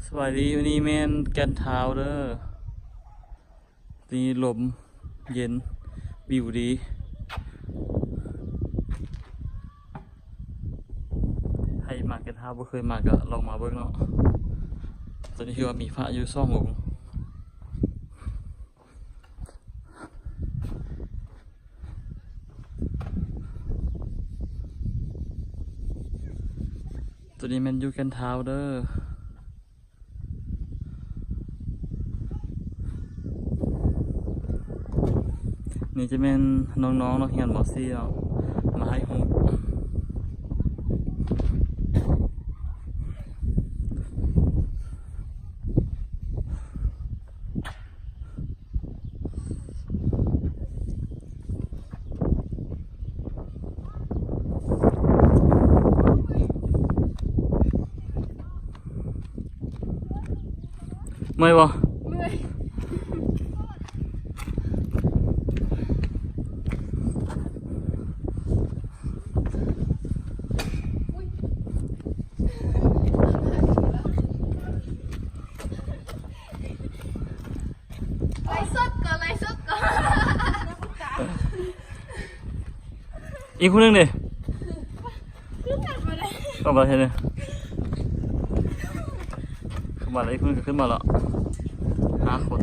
สวัสดีวันนี้แม่นแกนเท้าเด้อนี่ลมเย็นวิวดีให้มาแกนเท้าบ่เคยมาก็ลองมาเบิ่งเนาะตอนนี้คือว่ามีพระอยู่2 องค์ตัวนี้แม่นอยู่แกนเท้าเด้อนี่จะเป็นน้องๆนักเรียนม .4 เนาะมาให้ฮู้เมื่อยบ่ไล่สดก่อนไล่สดก่อน อีกคนนึงดิ ขึ้นมาเลย เข้ามาเห็นเลยเข้ามาแล้วอีกคนนึงก็ขึ้นมาแล้ว5 คน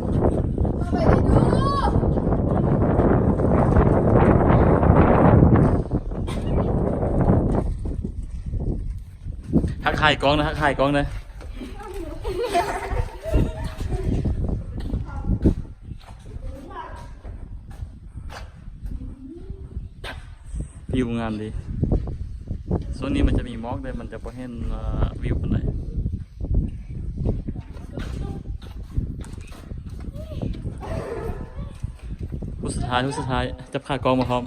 ไปดูทักทายกล้องนะทักทายกล้องนะวิวงามดีส่วนนี้มันจะมีหมอกเลยมันจะพอเห็นวิวปานใดผู้สุดท้ายจับขากล้องมาพร้อม